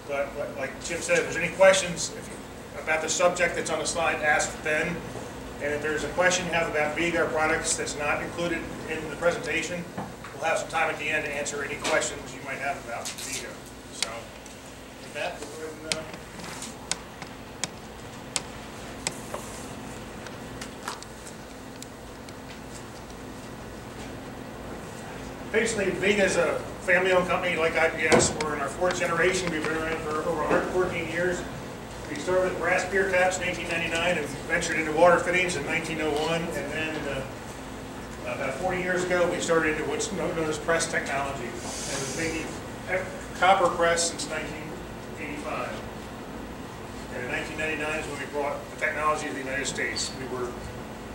But like Jim said, if there's any questions about the subject that's on the slide, ask then. And if there's a question you have about Viega products that's not included in the presentation, we'll have some time at the end to answer any questions you might have about Viega. So with that, we'll go ahead and basically, Viega is a family-owned company like IPS. We're in our 4th generation. We've been around for over 114 years. We started with brass beer taps in 1899 and ventured into water fittings in 1901. And then about 40 years ago, we started into what's known as press technology. And we've been making copper press since 1985. And in 1999 is when we brought the technology to the United States. We were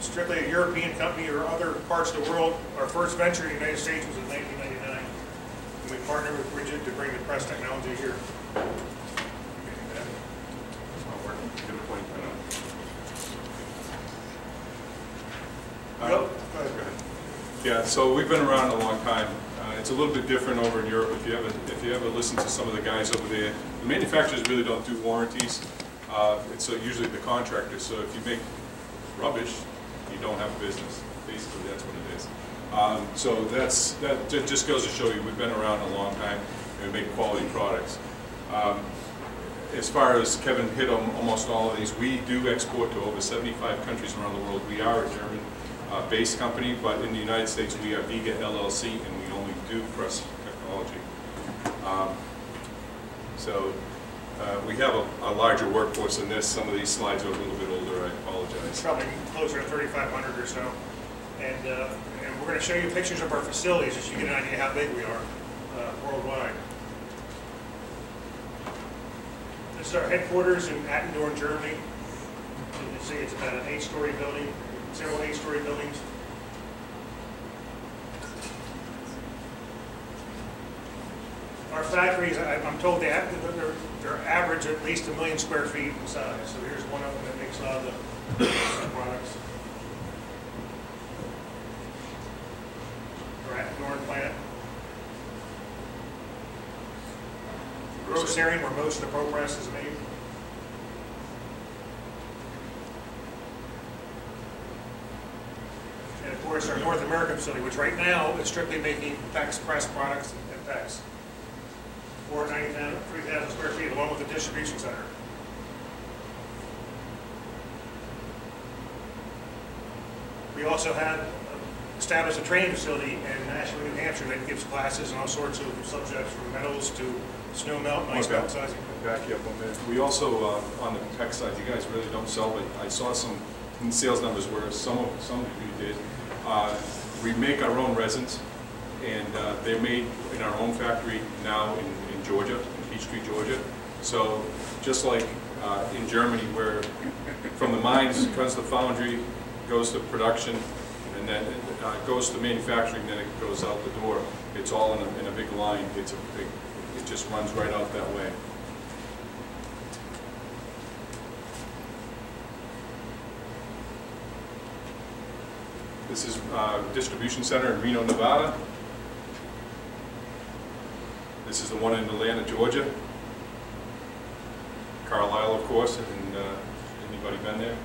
strictly a European company or other parts of the world. Our first venture in the United States was in 1999. And we partnered with Rigid to bring the press technology here. Go ahead. Yeah, so we've been around a long time. It's a little bit different over in Europe. If you ever listen to some of the guys over there, the manufacturers really don't do warranties. It's usually the contractors. So if you make rubbish, you don't have a business. Basically, that's what it is. So that just goes to show you we've been around a long time and we make quality products. As far as Kevin hit on almost all of these, we do export to over 75 countries around the world. We are a German-based company, but in the United States we are Viega LLC, and we only do press technology. We have a larger workforce than this. Some of these slides are a little bit older. I apologize. Probably closer to 3,500 or so. And we're going to show you pictures of our facilities just so you get an idea how big we are worldwide. This is our headquarters in Attendorn, Germany. You can see it's about an 8-story building, several 8-story buildings. Our factories, I'm told they're average at least 1 million square feet in size. So here's one of them that makes a lot of the products. Our Attendorn plant. Gross area where most of the Pro Press is made. And of course our North American facility, which right now is strictly making PEX press products and PEX. 3,000 square feet along with the distribution center. We also have established a training facility in Nashville, New Hampshire that gives classes on all sorts of subjects from metals to snow melt, ice melt sizing. Back you up 1 minute. We also, on the PEX side, you guys really don't sell, but I saw some sales numbers where some of you did. We make our own resins, and they're made in our own factory now in Georgia, in Peachtree, Georgia. So just like in Germany, where from the mines comes the foundry, goes to production, and then it goes to manufacturing, then it goes out the door. It's all in a big line. It just runs right out that way. This is distribution center in Reno, Nevada. This is the one in Atlanta, Georgia. Carlisle, of course. And anybody been there?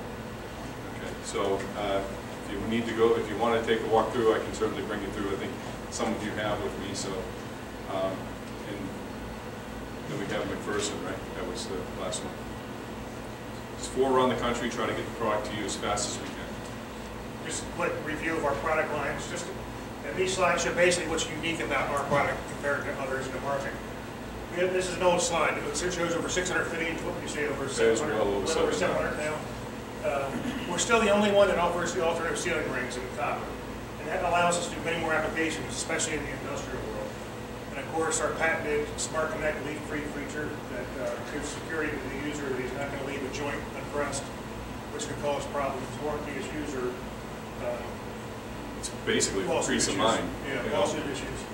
Okay. So if you need to go, if you want to take a walk through, I can certainly bring you through. I think some of you have with me. So, and then we have McPherson, right? That was the last one. There's 4 around the country. Try to get the product to you as fast as we can. Just a quick review of our product lines. And these slides show basically what's unique about our product compared to others in the market. This is an old slide. It shows over 600 fittings. What would you say, over 700? Over 700 now. We're still the only one that offers the alternative sealing rings in copper. And that allows us to do many more applications, especially in the industrial world. And of course, our patented Smart Connect leak-free feature that gives security to the user that he's not going to leave a joint unpressed, which could cause problems. Warranty user. It's basically peace of mind. Yeah, lawsuit issues.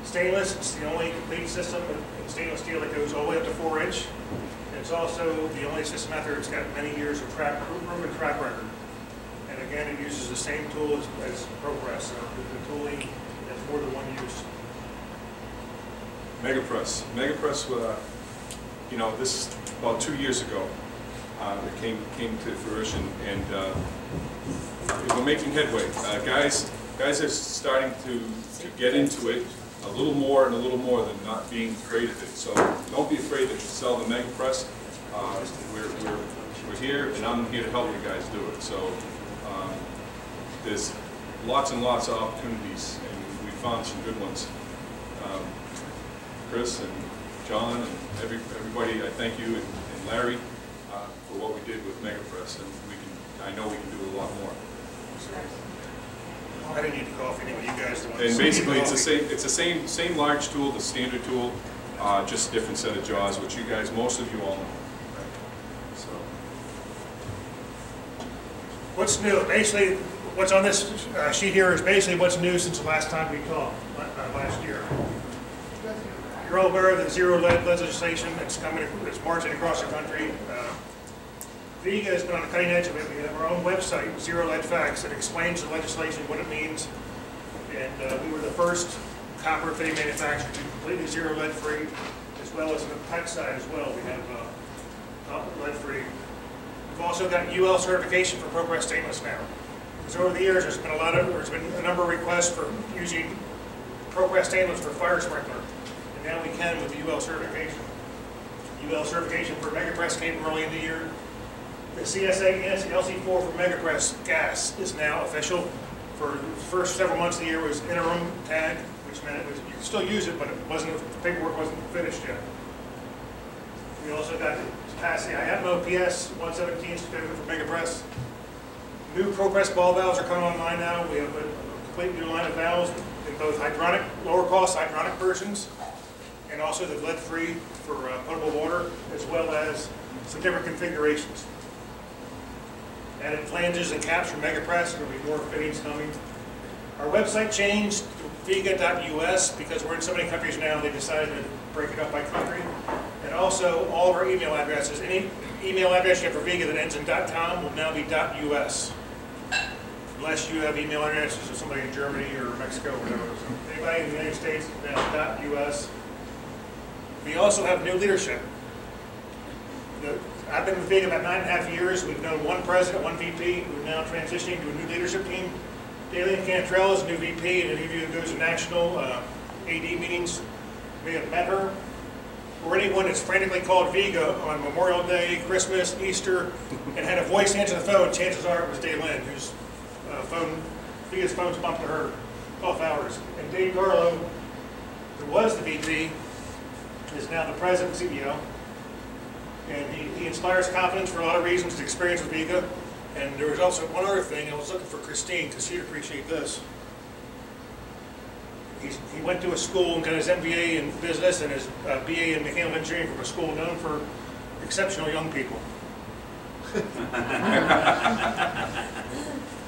Stainless, it's the only complete system in stainless steel that goes all the way up to 4-inch. And it's also the only system out there that's got many years of proven track record. And again, it uses the same tool as ProPress, so the tooling has more than one use. Megapress. Megapress, you know, this is about 2 years ago. It came to fruition, and we're making headway. Guys are starting to get into it a little more and a little more than not being afraid of it. So don't be afraid to sell the Megapress. We're here, and I'm here to help you guys do it. So there's lots and lots of opportunities, and we found some good ones. Chris and John and everybody, I thank you, and Larry for what we did with Megapress, and I know we can do a lot more. I didn't need the coffee anyway. You guys. And basically, it's the same large tool, the standard tool, just a different set of jaws, which you guys, most of you all know. Right? So, what's new? Basically, what's on this sheet here is basically what's new since the last time we talked last year. You're all aware of the zero lead legislation that's coming, that's marching across the country. Viega has been on the cutting edge of it. We have our own website, Zero Lead Facts, that explains the legislation, what it means. And we were the first copper fitting manufacturer to be completely zero lead free, as well as on the PET side as well. We have lead free. We've also got UL certification for Progress stainless now. Because over the years, there's been a number of requests for using Progress stainless for fire sprinkler. And now we can with the UL certification. UL certification for Megapress came early in the year. The CSA LC4 for Megapress gas is now official. For the first several months of the year was interim tag, which meant it was, you could still use it, but it wasn't, the paperwork wasn't finished yet. We also got to pass the IAPMO PS 117 certificate for Megapress. New ProPress ball valves are coming online now. We have a complete new line of valves in both hydronic, lower cost hydronic versions, and also the lead-free for potable water, as well as some different configurations. Added flanges and caps for Megapress. There will be more fittings coming. Our website changed to Viega.us because we're in so many countries now, they decided to break it up by country. And also, all of our email addresses, any email address you have for Viega that ends in .com will now be .us. Unless you have email addresses of somebody in Germany or Mexico or whatever. So anybody in the United States is now .us. We also have new leadership. I've been with Viega about 9.5 years. We've known one president, one VP. We're now transitioning to a new leadership team. Daleen Cantrell is a new VP, and any of you who goes to national AD meetings may have met her. Or anyone that's frantically called Viega on Memorial Day, Christmas, Easter, and had a voice answer the phone, chances are it was Daleen, whose Viega's phone's bumped to her off hours. And Dave Garlow, who was the VP, is now the president and CEO. And he inspires confidence for a lot of reasons, his experience with Viega. And there was also one other thing, I was looking for Christine, because she'd appreciate this. He went to a school and got his MBA in business and his BA in mechanical engineering from a school known for exceptional young people.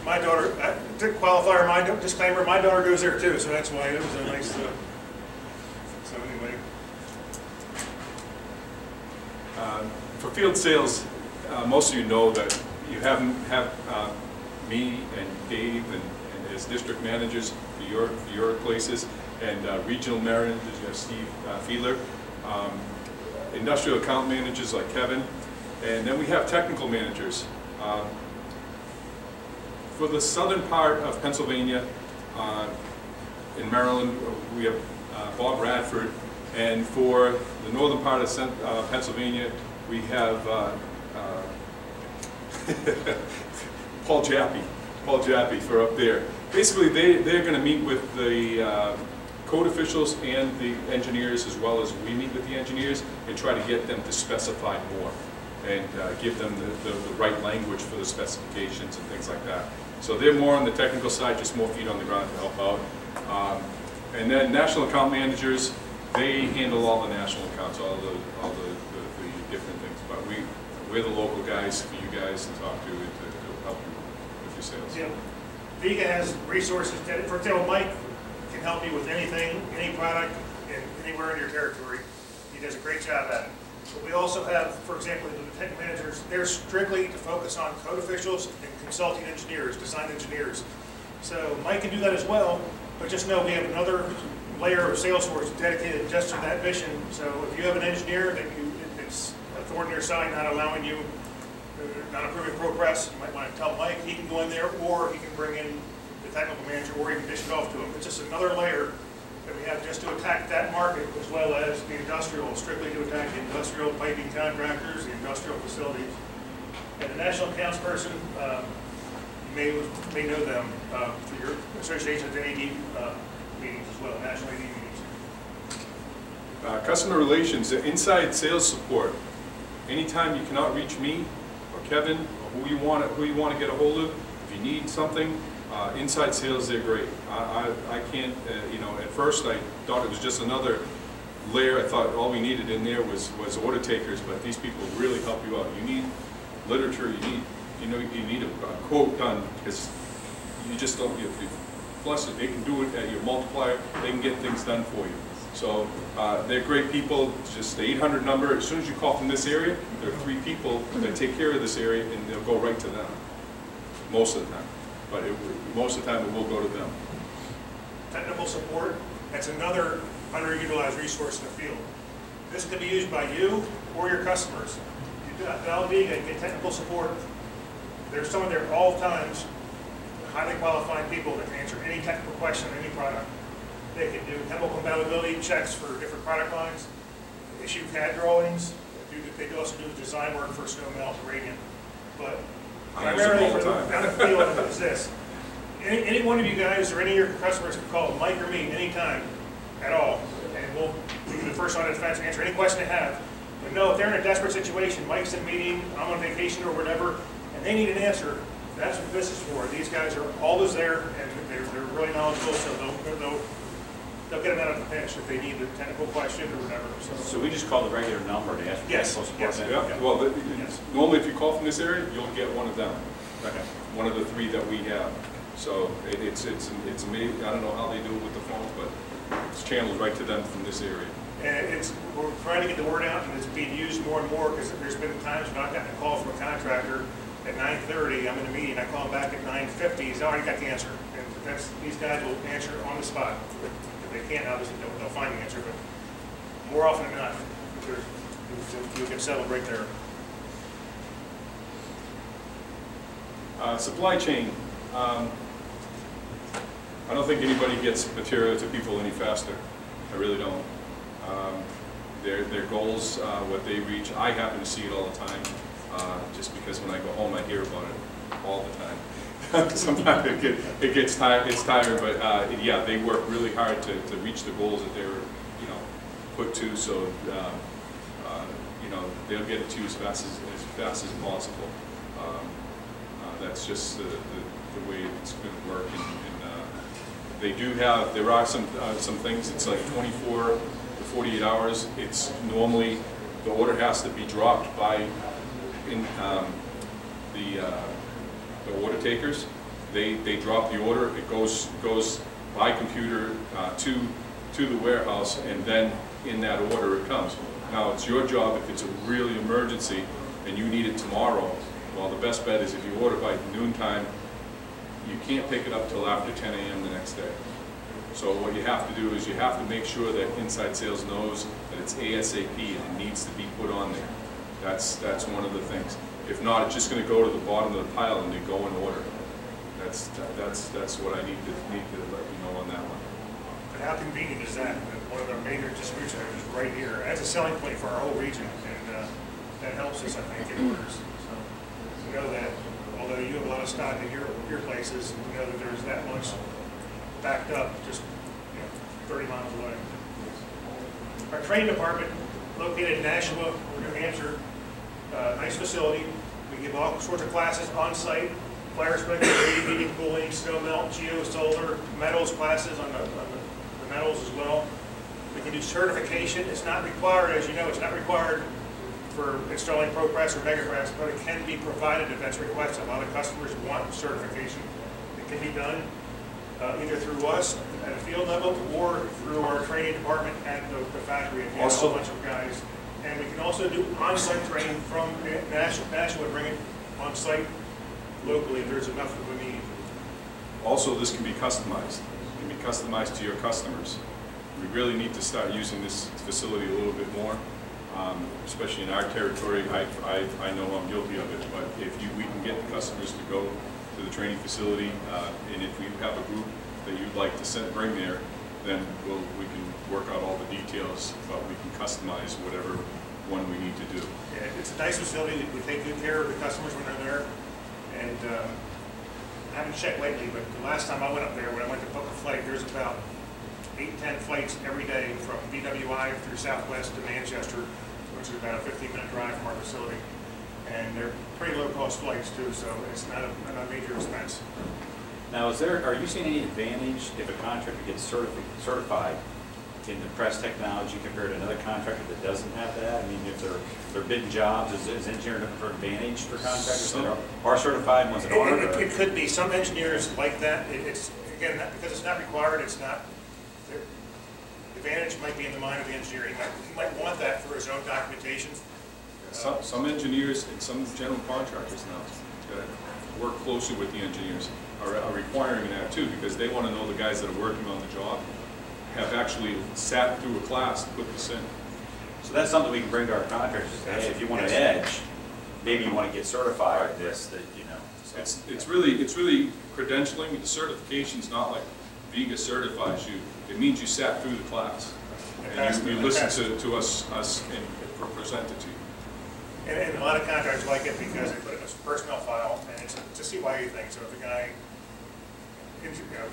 My daughter, qualifier, disclaimer, my daughter goes there too, so that's why it was a nice, so anyway. For field sales, most of you know that you have me and Dave and as district managers for your places, and regional managers, you have Steve Fiedler, industrial account managers like Kevin, and then we have technical managers. For the southern part of Pennsylvania, in Maryland, we have Bob Radford, and for the northern part of Pennsylvania, we have Paul Jappy for up there. Basically, they're going to meet with the code officials and the engineers, as well as we meet with the engineers, and try to get them to specify more and give them the right language for the specifications and things like that. So they're more on the technical side, just more feet on the ground to help out. And then national account managers, they handle all the national accounts, all the different things. But we're the local guys for you guys to talk to help you with your sales. Yeah. Viega has resources. For example, Mike can help you with anything, any product, anywhere in your territory. He does a great job at it. But we also have, for example, the technical managers, they're strictly to focus on code officials and consulting engineers, design engineers. So Mike can do that as well, but just know we have another layer of sales force dedicated just to that mission. So if you have an engineer that it's a thorn in your side, not allowing you, not approving progress, you might want to tell Mike he can go in there, or he can bring in the technical manager, or even dish it off to him. It's just another layer that we have just to attack that market, as well as the industrial, strictly to attack the industrial piping contractors, the industrial facilities. And the national accounts person, you may know them through your association with NAD meetings as well, national AD meetings. Customer relations, inside sales support. Anytime you cannot reach me or Kevin or who you want to get a hold of, if you need something, inside sales, they're great. I can't, you know, at first I thought it was just another layer. I thought all we needed in there was order takers, but these people really help you out. You need literature, you need a quote done, because you just don't, plus they can do it at your multiplier, they can get things done for you. So they're great people. It's just the 800 number, as soon as you call from this area, there are 3 people that take care of this area, and they'll go right to them, most of the time. But most of the time it will go to them. Technical support, that's another underutilized resource in the field. This can be used by you or your customers. You dial Viega and get technical support. There's someone there at all times, highly qualified people that can answer any technical question on any product. They can do chemical compatibility checks for different product lines, issue CAD drawings. They also do design work for snow melt and radiant. But primarily for the field is this. Any one of you guys or any of your customers can call Mike or me anytime at all, and we'll be the first line of defense and answer any question they have. But no, if they're in a desperate situation, Mike's in a meeting, I'm on vacation or whatever, and they need an answer, that's what this is for. These guys are always there, and they're really knowledgeable, so they'll get them out of the pinch if they need a technical question or whatever. So we just call the regular number to ask for technical support? Yes. Then? Yeah. Okay. Well, normally if you call from this area, you'll get one of them. Okay. One of the 3 that we have. So it's amazing. I don't know how they do it with the phone, but it's channeled right to them from this area. And we're trying to get the word out, and it's being used more and more, because there's been times when I've gotten a call from a contractor at 9:30, I'm in a meeting, I call him back at 9:50, he's already got the answer. And these guys will answer on the spot. If they can't, obviously they'll find the answer, but more often than not, you'll get settled right there. Supply chain. I don't think anybody gets material to people any faster. I really don't. Their goals, what they reach, I happen to see it all the time, just because when I go home I hear about it all the time. Sometimes it gets tiring, but yeah, they work really hard to reach the goals that they were, put to, so they'll get it to you as fast as possible. That's just the way it's going to work. And there are some things, it's like 24 to 48 hours. It's normally, the order has to be dropped by the order takers. They drop the order, it goes by computer to the warehouse, and then in that order it comes. Now it's your job, if it's a really emergency and you need it tomorrow, well, the best bet is if you order by noontime, you can't pick it up till after 10 a.m. the next day. So what you have to do is you have to make sure that inside sales knows that it's ASAP and it needs to be put on there. That's one of the things. If not, it's just going to go to the bottom of the pile and they go in order. That's what I need to let you know on that one. But how convenient is that? One of our major distribution centers is right here. That's a selling point for our whole region, and that helps us, I think, get orders. So we know that, although you have a lot of stock in your places, we know that there's that much backed up, just 30 miles away. Our training department, located in Nashua, New Hampshire, nice facility. We give all sorts of classes on site. Fire sprinkler, heating, cooling, snow melt, geo, solar, metals classes on the metals as well. We can do certification. It's not required, as you know, it's not required for installing ProPress or MegaPress, but it can be provided if that's requested. A lot of customers want certification. It can be done either through us at a field level or through our training department at the factory if you have a bunch of guys. And we can also do on-site training from Nashua and bring it on-site locally if there's enough of a need. Also, this can be customized. It can be customized to your customers. We really need to start using this facility a little bit more, especially in our territory. I know I'm guilty of it, but if we can get the customers to go to the training facility, and if we have a group that you'd like to bring there, then we can work out all the details, but we can customize whatever one we need to do. Yeah, it's a nice facility. We take good care of the customers when they're there. And I haven't checked lately, but the last time I went up there, when I went to book a flight, there's about 8-10 flights every day from BWI through Southwest to Manchester, which is about a 15-minute drive from our facility. And they're pretty low-cost flights too, so it's not a major expense. Now, are you seeing any advantage if a contractor gets certified in the press technology compared to another contractor that doesn't have that? I mean, if they're bidding jobs, is engineering looking for advantage for contractors that are certified, ones that aren't? It could be. Some engineers like that. It's, again, because it's not required, it's not. The advantage might be in the mind of the engineer. He might want that for his own documentation. Some engineers and some general contractors now that work closely with the engineers are requiring that too, because they want to know the guys that are working on the job have actually sat through a class to put this in. So that's something we can bring to our contractors. Hey, if you want an edge, maybe you want to get certified with this. That So, it's really credentialing. The certification's not like Viega certifies you. It means you sat through the class and you listen to us and present it to you. And a lot of contractors like it because they put it in a personnel file, and it's a CYA thing. So if a guy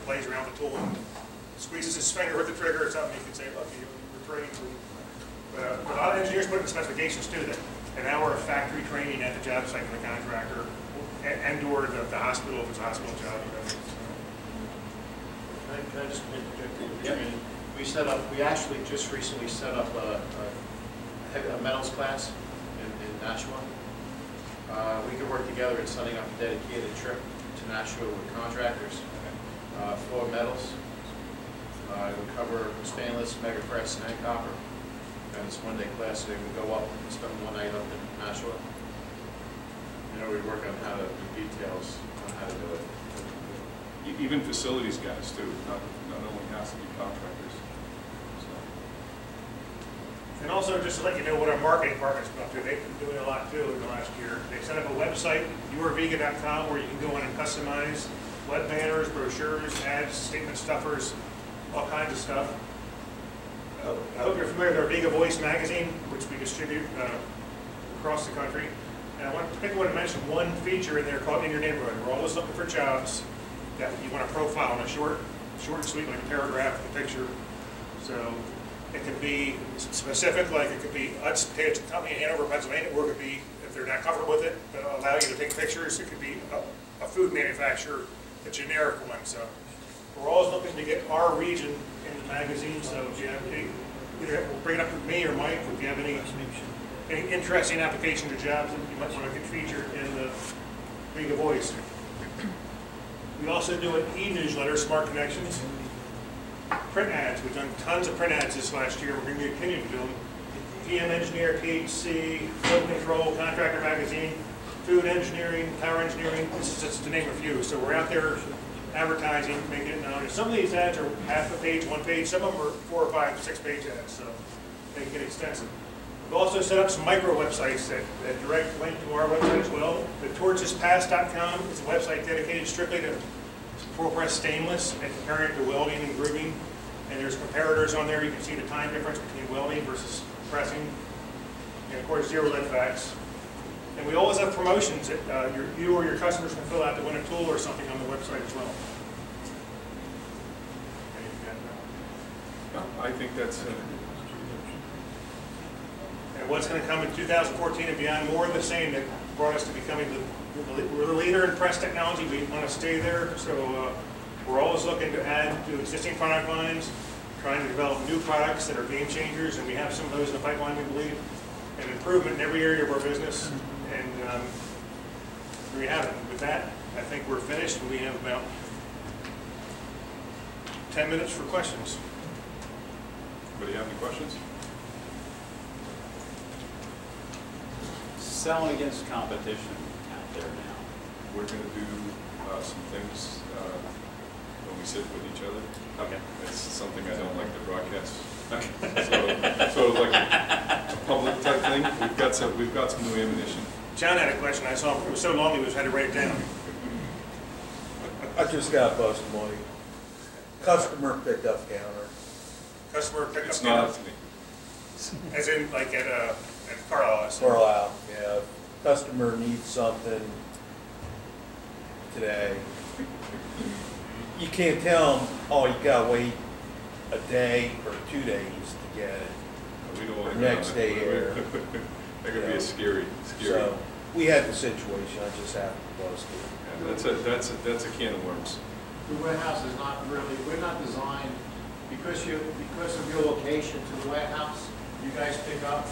plays around with the tool and squeezes his finger with the trigger or something, you can say, look, you were trained. But a lot of engineers put in specifications too, that an hour of factory training at the job site for the contractor and or the hospital if it's a hospital job. Can I just interject in the training? We actually just recently set up a metals class in Nashua. We could work together in setting up a dedicated trip to Nashua with contractors for metals. It would cover stainless, mega press, and copper. And it's one-day class, so they would go up and spend one night up in Nashua. We'd work on how to do details on how to do it. Even facilities guys too, not only has to be contractors. So. And also, just to let you know what our marketing department's been up to, they've been doing a lot too in the last year. They set up a website, yourviega.com, where you can go in and customize web banners, brochures, ads, statement stuffers, all kinds of stuff. I hope you're familiar with our Viega Voice magazine, which we distribute across the country. And I particularly want to mention one feature in there called In Your Neighborhood. We're always looking for jobs that you want to profile in a short and sweet, like a paragraph, a picture. So it could be specific, like it could be Utz Potato Company in Hanover, Pennsylvania, or it could be, if they're not comfortable with it, they'll allow you to take pictures. It could be a food manufacturer, a generic one. So we're always looking to get our region in the magazine. So if you have either we'll bring it up with me or Mike if you have any interesting application to jobs that you might want to get featured in the Viega Voice. We also do an e-newsletter, Smart Connections, print ads. We've done tons of print ads this last year. We're going to continue to do them. PM Engineer, PHC, Flow Control, Contractor Magazine, Food Engineering, Power Engineering. This is just to name a few. So we're out there advertising, making it known. And some of these ads are half a page, 1 page. Some of them are 4 or 5, 6 page ads, so they can get extensive. We've also set up some micro websites that direct link to our website as well. The torchespass.com is a website dedicated strictly to ProPress stainless and comparing it to welding and grooving. And there's comparators on there. You can see the time difference between welding versus pressing. And of course, zero lead facts. And we always have promotions that you or your customers can fill out to win a tool or something on the website as well. No, I think that's and what's going to come in 2014 and beyond, more of the same that brought us to becoming we're the leader in press technology. We want to stay there, so we're always looking to add to existing product lines, trying to develop new products that are game changers, and we have some of those in the pipeline, we believe, and improvement in every area of our business. And there you have it. With that, I think we're finished, and we have about 10 minutes for questions. Anybody have any questions? Selling against competition out there now. We're going to do some things when we sit with each other. Okay. It's something I don't like to broadcast. Okay. So like a public type thing, we've got some new ammunition. John had a question. I saw him. It was so long he had to write it down. I just got busted money. Customer pickup counter. Customer pickup. It's not up to me. As in, like at Carlisle. Carlisle, yeah. Customer needs something today. You can't tell them, oh, you gotta wait a day or 2 days to get it. We don't want Or to next day air. That could be a scary. So, we had the situation, I just happened to bust it. Yeah, that's a can of worms. The warehouse is not really, we're not designed, because of your location to the warehouse, you guys pick up.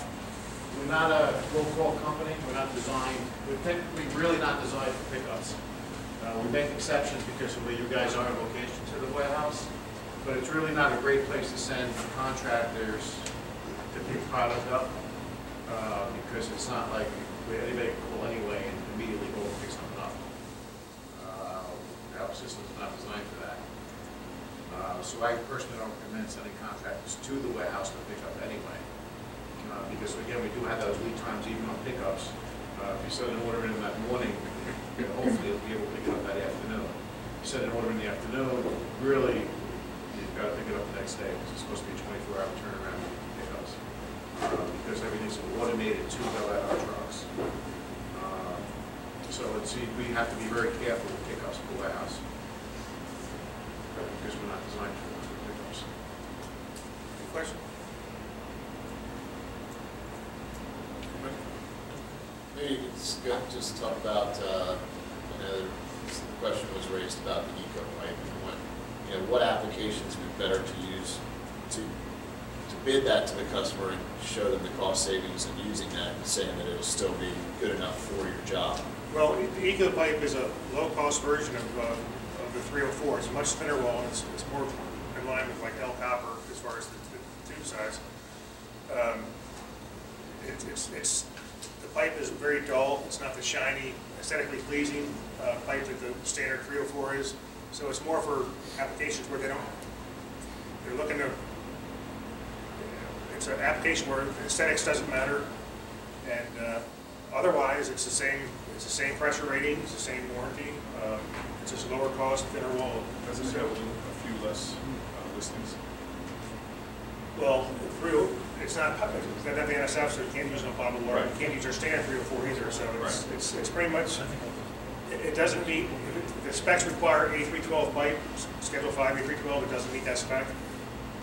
We're not a roll-call company, we're not designed, we're technically really not designed for pickups. We make exceptions because of where you guys are in location to the warehouse, but it's really not a great place to send contractors to pick product up, because it's not like where anybody can call anyway and immediately go and pick something up. Our system's not designed for that. So I personally don't recommend sending contractors to the warehouse to pick up anyway. Because again, we do have those lead times even on pickups. If you send an order in that morning, hopefully you'll be able to pick it up that afternoon. If you send an order in the afternoon, really, you've got to pick it up the next day, because it's supposed to be a 24-hour turnaround for pickups. Because everything's automated to go at our trucks. So we have to be very careful with pickups at the warehouse. Because we're not designed for pickups. Any question? Maybe you could just talk about, the question was raised about the eco pipe and what applications would be better to use to bid that to the customer and show them the cost savings and using that and saying that it'll still be good enough for your job. Well, the Eco Pipe is a low-cost version of the 304. It's a much thinner wall, and it's more in line with like L copper as far as the tube size. The pipe is very dull. It's not the shiny, aesthetically pleasing pipe that the standard 304 is. So it's more for applications where they're looking to. It's an application where aesthetics doesn't matter, and otherwise it's the same pressure rating, it's the same warranty. It's just lower cost, thinner wall. Doesn't it have a few less listings? Well, it's not the NSF, so you can't use no potable water. Right. You can't use our standard 304 either. So it's pretty much. It doesn't meet the specs require A312 pipe, Schedule 5 A312. It doesn't meet that spec.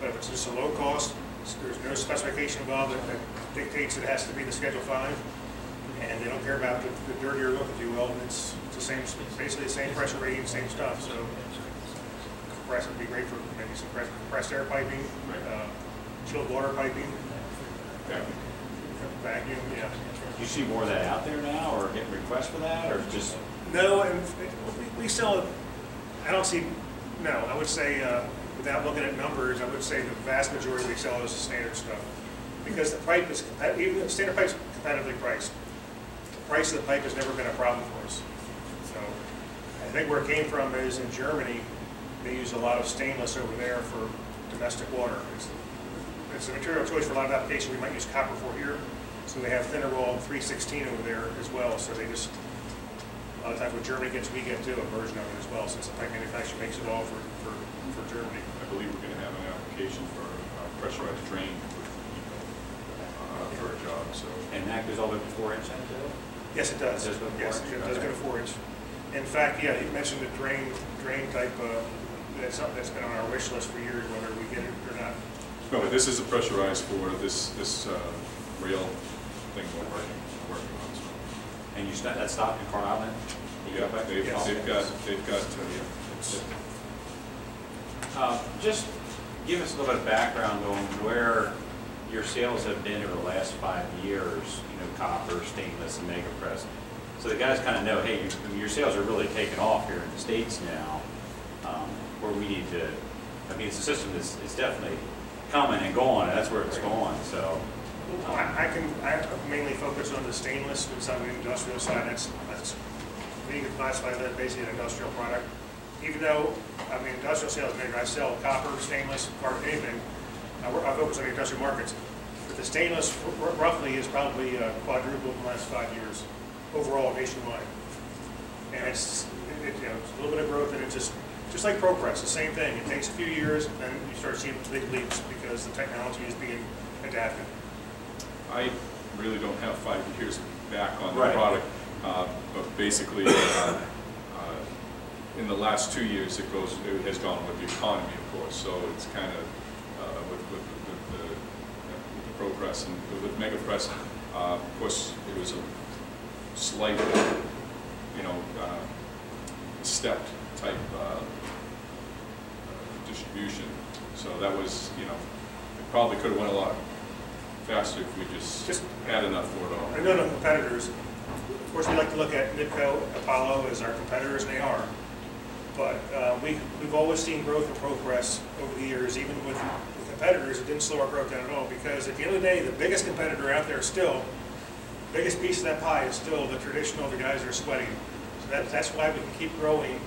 But if it's just a low cost, there's no specification involved that dictates it has to be the Schedule 5, and they don't care about the dirtier look, if you will. It's the same, basically the same pressure rating, same stuff. So compressed would be great for maybe some compressed air piping, chilled water piping, vacuum. Yeah. Do you see more of that out there now, or getting requests for that, or just? No, and we sell it. I don't see. No, I would say without looking at numbers, I would say the vast majority we sell is the standard stuff, because the pipe is even the standard pipe is competitively priced. The price of the pipe has never been a problem for us. So I think where it came from is in Germany, they use a lot of stainless over there for domestic water. It's a material choice for a lot of applications. We might use copper for here, so they have thinner wall 316 over there as well. So they just a lot of times when Germany gets, we get too a version of it as well, since the pipe manufacturer makes it all for Germany. I believe we're going to have an application for pressurized drain for a job. So. And that goes all the way to 4 inch then too? Yes, it does. It does go to 4 yes, inch? it does go to 4 inch. In fact, yeah, you mentioned the drain type. That's something that's been on our wish list for years, whether we get it or not. No, but this is a pressurized for this rail thing we're working on. So. And that stopped in Carlisle then? Yeah, they've got just give us a little bit of background on where your sales have been over the last 5 years, copper, stainless, and mega press. So the guys kind of know, hey, your sales are really taking off here in the States now, where we need to, it's a system that's definitely coming and going, and that's where it's going, so. I mainly focus on the stainless and some of the industrial side. We can classify that basically an industrial product. even though I'm an industrial sales manager, I sell copper, stainless, carbon, anything. I focus on the industrial markets. But the stainless roughly is probably quadrupled in the last 5 years overall nationwide. And it's you know, it's a little bit of growth, and it's just like ProPress, the same thing. It takes a few years, and then you start seeing big leaps because the technology is being adapted. I really don't have 5 years back on the Right. product, but basically, in the last 2 years, it has gone with the economy, of course. So it's kind of with the ProPress and with MegaPress, of course, it was a slight, you know, stepped type distribution. So that was, you know, it probably could have went a lot faster if we just had enough for it all. I know the competitors. Of course, we like to look at Nipco, Apollo as our competitors, and they are. But we've always seen growth in ProPress over the years, even with the competitors. It didn't slow our growth down at all, because at the end of the day, the biggest competitor out there still, the biggest piece of that pie is still the traditional, the guys that are sweating. So that's why we can keep growing.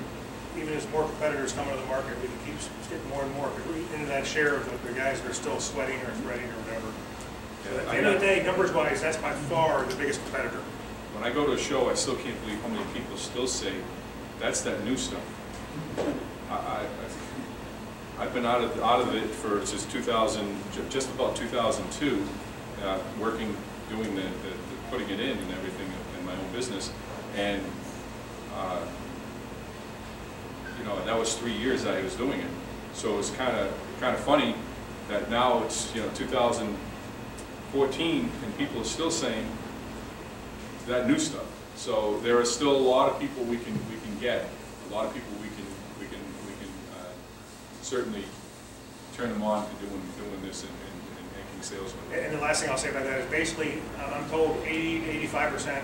Even as more competitors come into the market, we can keep getting more and more into that share of the guys that are still sweating or threading or whatever. So at the end of the day, numbers-wise, that's by far the biggest competitor. When I go to a show, I still can't believe how many people still say, that's that new stuff. I've been out of it since 2000, just about 2002, working, doing the putting it in and everything in my own business, and you know, that was 3 years that I was doing it. So it's kind of funny that now it's, you know, 2014 and people are still saying that new stuff. So there are still a lot of people we can get, a lot of people we can certainly turn them on to doing this and making sales with it. And the last thing I'll say about that is basically, I'm told 80 to 85%,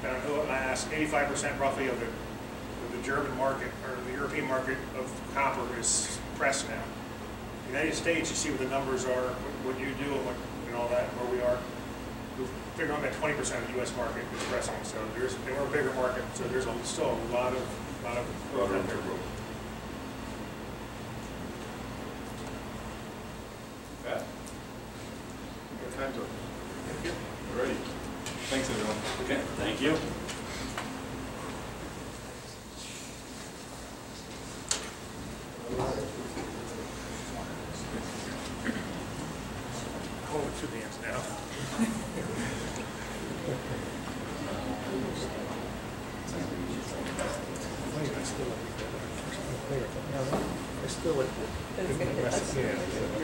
depending on who I ask, 85% roughly of the German market or the European market of copper is pressed now. In the United States, you see what the numbers are, what you do and all that, where we are. We figure on that 20% of the U.S. market is pressing, so they were a bigger market, so there's still a lot of growth out there. Pat? Good times up. Thank you. All righty. Thanks, everyone. Okay. Thank you. Hold with 2 hands now. I still like Your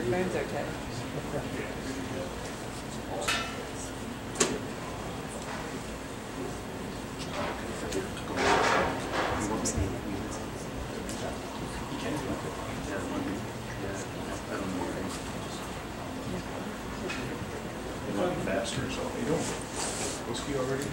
phone's okay. Faster, so you don't. Was he already?